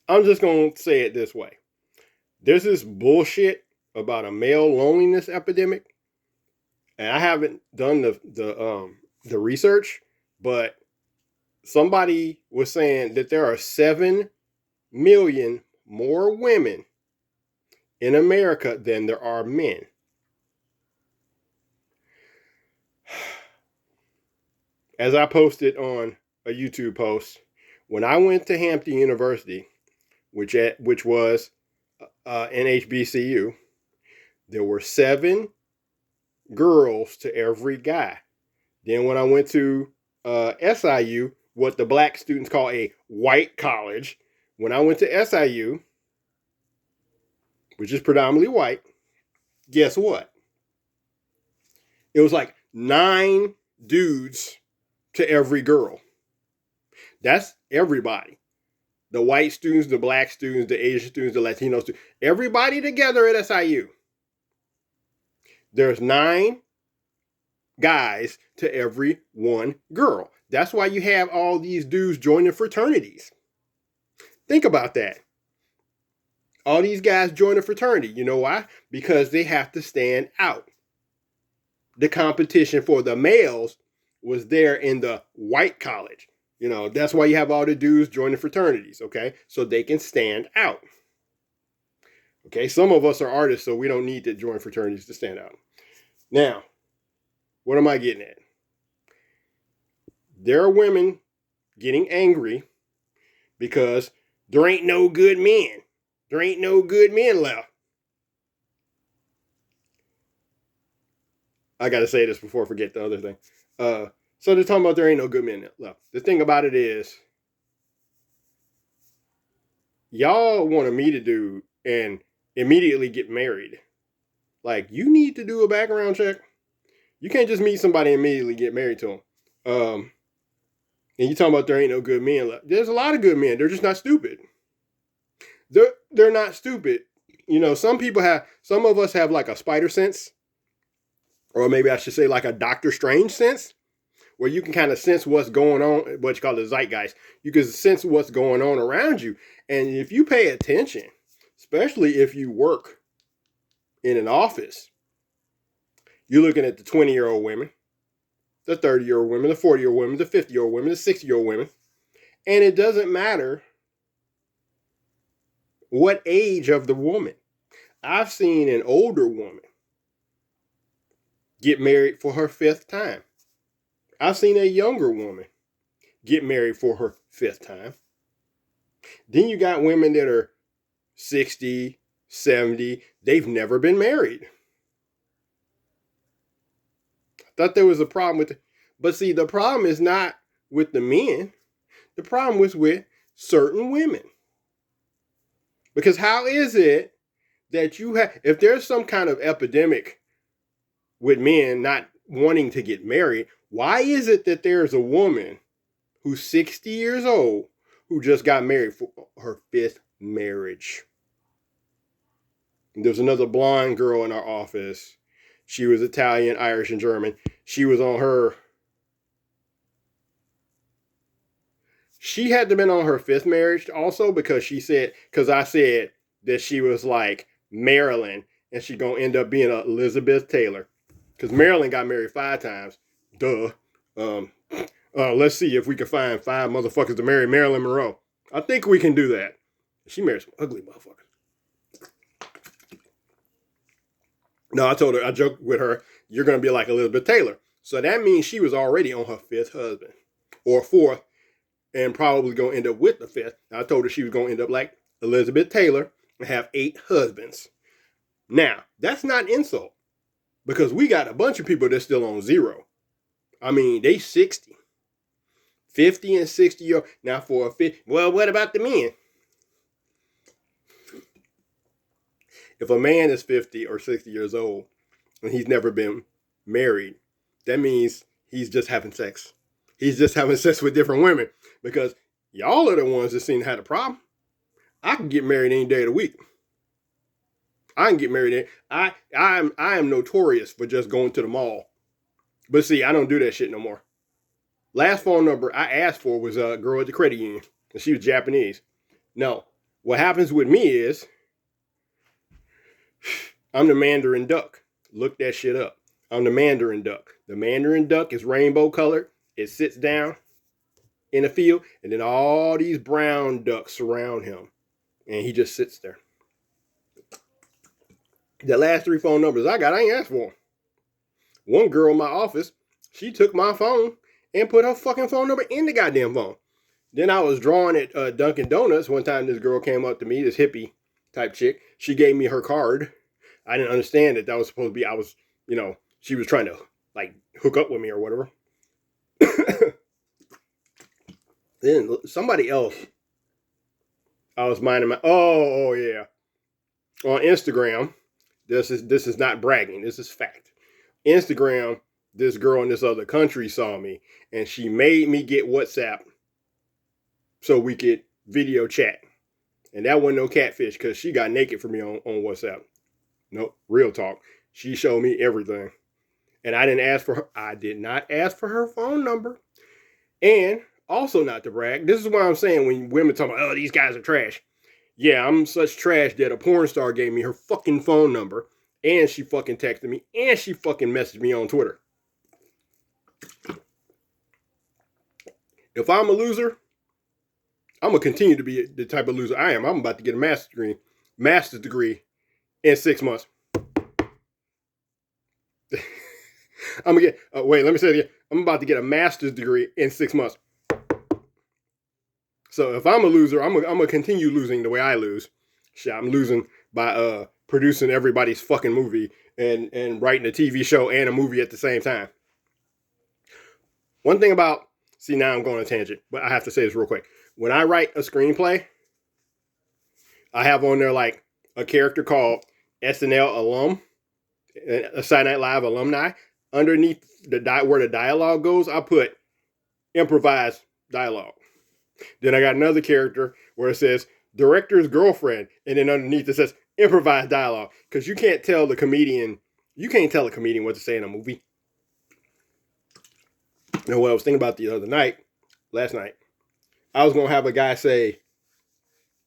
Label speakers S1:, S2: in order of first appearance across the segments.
S1: I'm just going to say it this way. There's this bullshit about a male loneliness epidemic, and I haven't done the research, but somebody was saying that there are 7 million more women in America than there are men. As I posted on a YouTube post, when I went to Hampton University, which was an HBCU, there were 7 girls to every guy. Then when I went to SIU, what the black students call a white college, when I went to SIU, which is predominantly white, guess what? It was like 9 dudes to every girl. That's everybody. The white students, the black students, the Asian students, the Latino students, everybody together at SIU. There's 9 guys to every 1 girl. That's why you have all these dudes joining fraternities. Think about that. All these guys join a fraternity. You know why? Because they have to stand out. The competition for the males was there in the white college. You know, that's why you have all the dudes joining fraternities, okay? So they can stand out. Okay, some of us are artists, so we don't need to join fraternities to stand out. Now, what am I getting at? There are women getting angry because there ain't no good men. There ain't no good men left. I got to say this before I forget the other thing. So they're talking about there ain't no good men left. The thing about it is, y'all want to meet a dude and immediately get married. Like, you need to do a background check. You can't just meet somebody and immediately get married to them. And you talking about there ain't no good men left. There's a lot of good men. They're just not stupid. They're not stupid. You know, some of us have like a spider sense, or maybe I should say like a Doctor Strange sense, where you can kind of sense what's going on, what you call the zeitgeist. You can sense what's going on around you. And if you pay attention, especially if you work in an office, you're looking at the 20-year-old women, the 30-year-old women, the 40-year-old women, the 50-year-old women, the 60-year-old women. And it doesn't matter what age of the woman. I've seen an older woman get married for her 5th time. I've seen a younger woman get married for her 5th time. Then you got women that are 60, 70. They've never been married. I thought there was a problem with it. But see, the problem is not with the men. The problem was with certain women. Because how is it that if there's some kind of epidemic with men not wanting to get married, why is it that there's a woman who's 60 years old who just got married for her 5th marriage? And there's another blonde girl in our office. She was Italian, Irish, and German. She was on her... She had to have been on her 5th marriage also because I said that she was like Marilyn and she gonna end up being Elizabeth Taylor. Because Marilyn got married 5 times. Duh. Let's see if we can find 5 motherfuckers to marry Marilyn Monroe. I think we can do that. She married some ugly motherfuckers. No, I joked with her, you're going to be like Elizabeth Taylor. So that means she was already on her 5th husband. Or 4th. And probably going to end up with the 5th. I told her she was going to end up like Elizabeth Taylor and have 8 husbands. Now, that's not an insult. Because we got a bunch of people that's still on 0. I mean, they 60. 50 and 60 year. Now for a 50. Well, what about the men? If a man is 50 or 60 years old and he's never been married, that means he's just having sex. He's just having sex with different women. Because y'all are the ones that seem to have a problem. I can get married any day of the week. I can get married. I am notorious for just going to the mall. But see, I don't do that shit no more. Last phone number I asked for was a girl at the credit union. And she was Japanese. No, What happens with me is I'm the Mandarin duck. Look that shit up. I'm the Mandarin duck. The Mandarin duck is rainbow colored. It sits down in a field, and then all these brown ducks surround him, and he just sits there. The last 3 phone numbers I got, I ain't asked for them. One girl in my office, she took my phone and put her fucking phone number in the goddamn phone. Then I was drawing at Dunkin' Donuts. One time this girl came up to me, this hippie type chick. She gave me her card. I didn't understand that was supposed to be, she was trying to like hook up with me or whatever. Then somebody else, I was minding my, oh yeah. On Instagram, this is not bragging, this is fact. Instagram, this girl in this other country saw me and she made me get WhatsApp so we could video chat. And that wasn't no catfish because she got naked for me on WhatsApp. Nope, real talk. She showed me everything. And I did not ask for her phone number. And also, not to brag, this is what I'm saying when women talk about, oh, these guys are trash. Yeah, I'm such trash that a porn star gave me her fucking phone number. And she fucking texted me. And she fucking messaged me on Twitter. If I'm a loser, I'm going to continue to be the type of loser I am. I'm about to get a master's degree in 6 months. I'm going to get, wait, let me say it again. I'm about to get a master's degree in 6 months. So if I'm a loser, I'm going to continue losing the way I lose. Shit, I'm losing by producing everybody's fucking movie and writing a TV show and a movie at the same time. One thing about, see, now I'm going on a tangent, but I have to say this real quick. When I write a screenplay, I have on there like a character called SNL alum, a Saturday Night Live alumni. Underneath where the dialogue goes, I put improvised dialogue. Then I got another character where it says director's girlfriend, and then underneath it says improvised dialogue. Because you can't tell a comedian what to say in a movie. And what I was thinking about last night, I was going to have a guy say,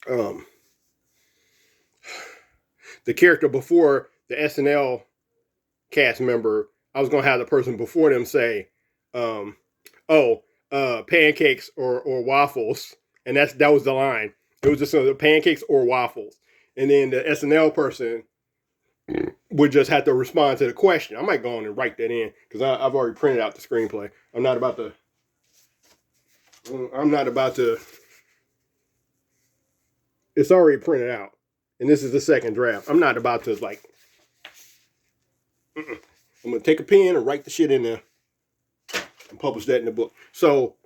S1: the character before the SNL cast member, I was going to have the person before them say, pancakes or waffles. And that was the line. It was just pancakes or waffles. And then the SNL person would just have to respond to the question. I might go on and write that in because I've already printed out the screenplay. I'm not about to. It's already printed out. And this is the second draft. I'm not about to I'm going to take a pen and write the shit in there and publish that in the book. So,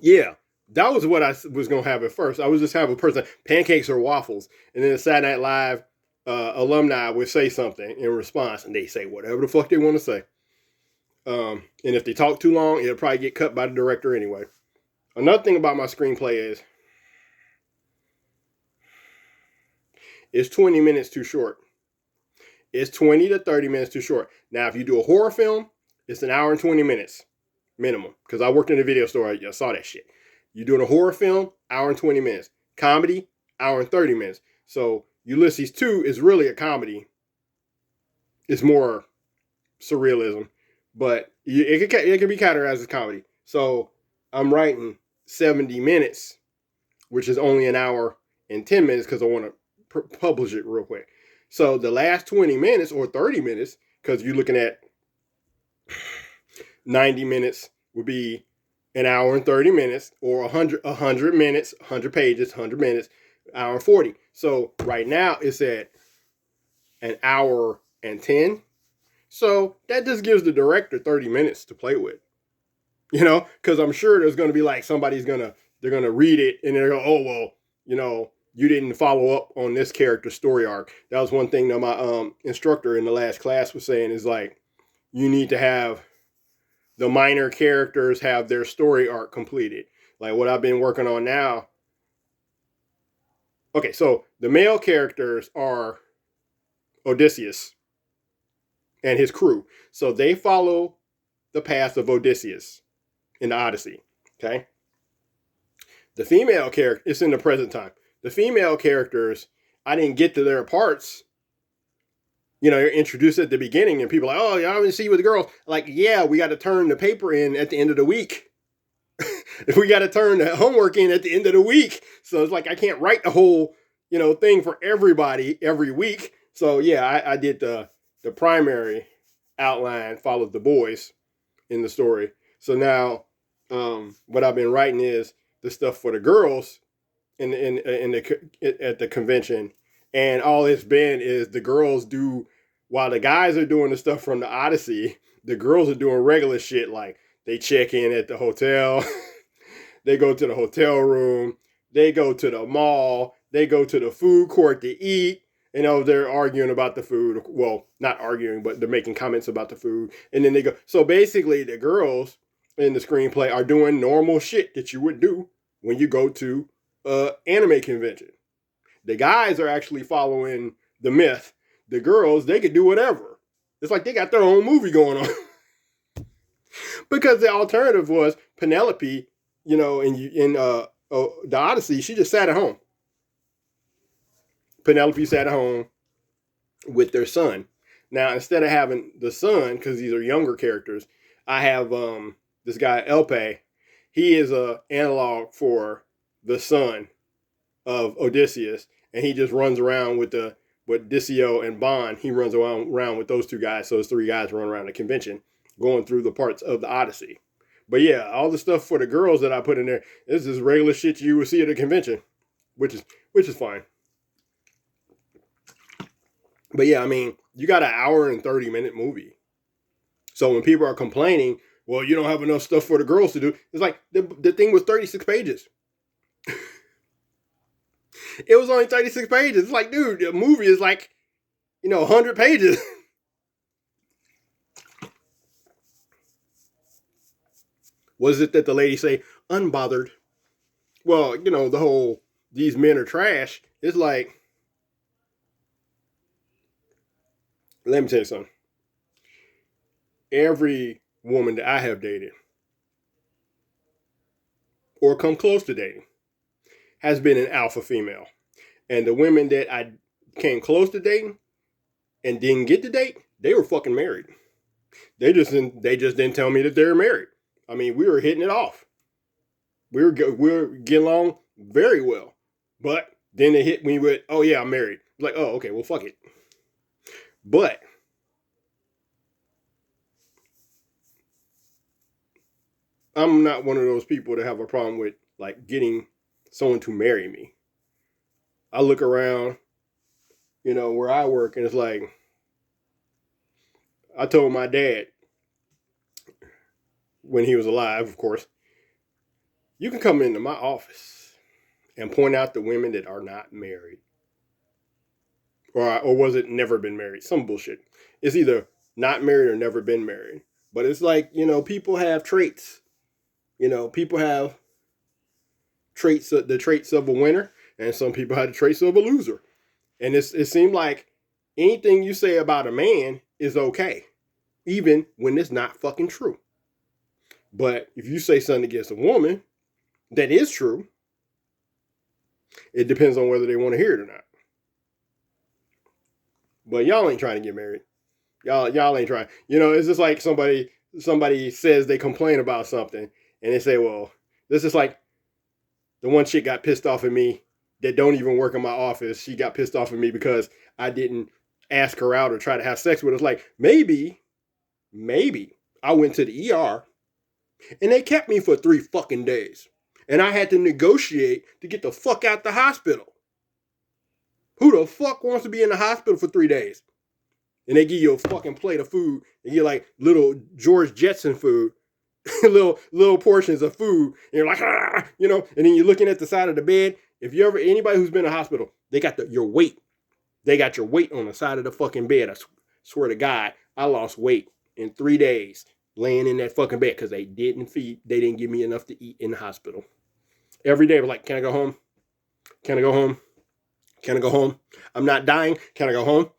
S1: yeah, that was what I was going to have at first. I was just have a person, pancakes or waffles. And then the Saturday Night Live alumni would say something in response. And they say whatever the fuck they want to say. And if they talk too long, it'll probably get cut by the director anyway. Another thing about my screenplay is it's 20 minutes too short. It's 20 to 30 minutes too short. Now, if you do a horror film, it's an hour and 20 minutes minimum. Because I worked in a video store. I saw that shit. You're doing a horror film, hour and 20 minutes. Comedy, hour and 30 minutes. So Ulysses 2 is really a comedy. It's more surrealism. But it can be categorized as comedy. So I'm writing 70 minutes, which is only an hour and 10 minutes because I want to publish it real quick. So the last 20 minutes or 30 minutes, because you're looking at 90 minutes would be an hour and 30 minutes, or 100 minutes, 100 pages, 100 minutes, hour and 40. So right now it's at an hour and 10. So that just gives the director 30 minutes to play with. You know, because I'm sure there's going to be like they're going to read it and they're going to, oh, well, you know, you didn't follow up on this character's story arc. That was one thing that my instructor in the last class was saying is like, you need to have the minor characters have their story arc completed. Like what I've been working on now. Okay, so the male characters are Odysseus and his crew. So they follow the path of Odysseus in the Odyssey. Okay. The female character, it's in the present time. The female characters, I didn't get to their parts. You know, you're introduced at the beginning and people are like, oh, y'all didn't see you with the girls. Like, yeah, we got to turn the paper in at the end of the week. We got to turn the homework in at the end of the week. So it's like, I can't write the whole, you know, thing for everybody every week. So yeah, I did the primary outline, followed the boys in the story. So now, what I've been writing is the stuff for the girls at the convention, and all it's been is the girls do, while the guys are doing the stuff from the Odyssey, the girls are doing regular shit like they check in at the hotel, they go to the hotel room, they go to the mall, they go to the food court to eat. You know, they're arguing about the food. Well, not arguing, but they're making comments about the food. And then they go. So basically, the girls in the screenplay are doing normal shit that you would do when you go to an anime convention. The guys are actually following the myth. The girls, they could do whatever. It's like they got their own movie going on. Because the alternative was Penelope, you know, in the Odyssey, she just sat at home. Penelope sat at home with their son. Now, instead of having the son, because these are younger characters, I have this guy, Elpe. He is a analog for the son of Odysseus, and he just runs around with Odysseus and Bond. He runs around with those two guys, so those three guys run around the convention, going through the parts of the Odyssey. But yeah, all the stuff for the girls that I put in there, this is regular shit you would see at a convention, which is fine. But yeah, I mean, you got an hour and 30-minute movie. So when people are complaining, well, you don't have enough stuff for the girls to do, it's like the thing was 36 pages. It was only 36 pages. It's like, dude, the movie is like, 100 pages. Was it that the lady say, unbothered? Well, the whole, these men are trash. It's like, let me tell you something. Every woman that I have dated or come close to dating has been an alpha female. And the women that I came close to dating and didn't get to date, they were fucking married. They just didn't tell me that they were married. I mean, we were hitting it off. We were getting along very well. But then they hit me with, oh yeah, I'm married. Like, oh, okay, well, fuck it. But I'm not one of those people that have a problem with like getting someone to marry me. I look around, where I work, and it's like, I told my dad when he was alive, of course, you can come into my office and point out the women that are not married. Or was it never been married? Some bullshit. It's either not married or never been married. But it's like, people have traits. People have traits, the traits of a winner, and some people have the traits of a loser. And it seemed like anything you say about a man is okay, even when it's not fucking true. But if you say something against a woman that is true, it depends on whether they want to hear it or not. But y'all ain't trying to get married. Y'all ain't trying. It's just like somebody says they complain about something and they say, well, this is like the one chick got pissed off at me that don't even work in my office. She got pissed off at me because I didn't ask her out or try to have sex with her. It's like, maybe I went to the ER and they kept me for 3 fucking days. And I had to negotiate to get the fuck out the hospital. Who the fuck wants to be in the hospital for 3 days? And they give you a fucking plate of food. They give you like little George Jetson food. little portions of food. And you're like, and then you're looking at the side of the bed. If you anybody who's been in a hospital, they got your weight. They got your weight on the side of the fucking bed. I swear to God, I lost weight in 3 days laying in that fucking bed because they didn't give me enough to eat in the hospital. Every day I was like, can I go home? Can I go home? Can I go home? I'm not dying. Can I go home?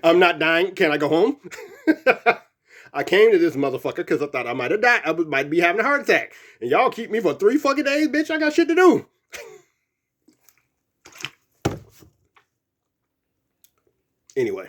S1: I'm not dying. Can I go home? I came to this motherfucker because I thought I might have died. I might be having a heart attack. And y'all keep me for 3 fucking days, bitch. I got shit to do. Anyway,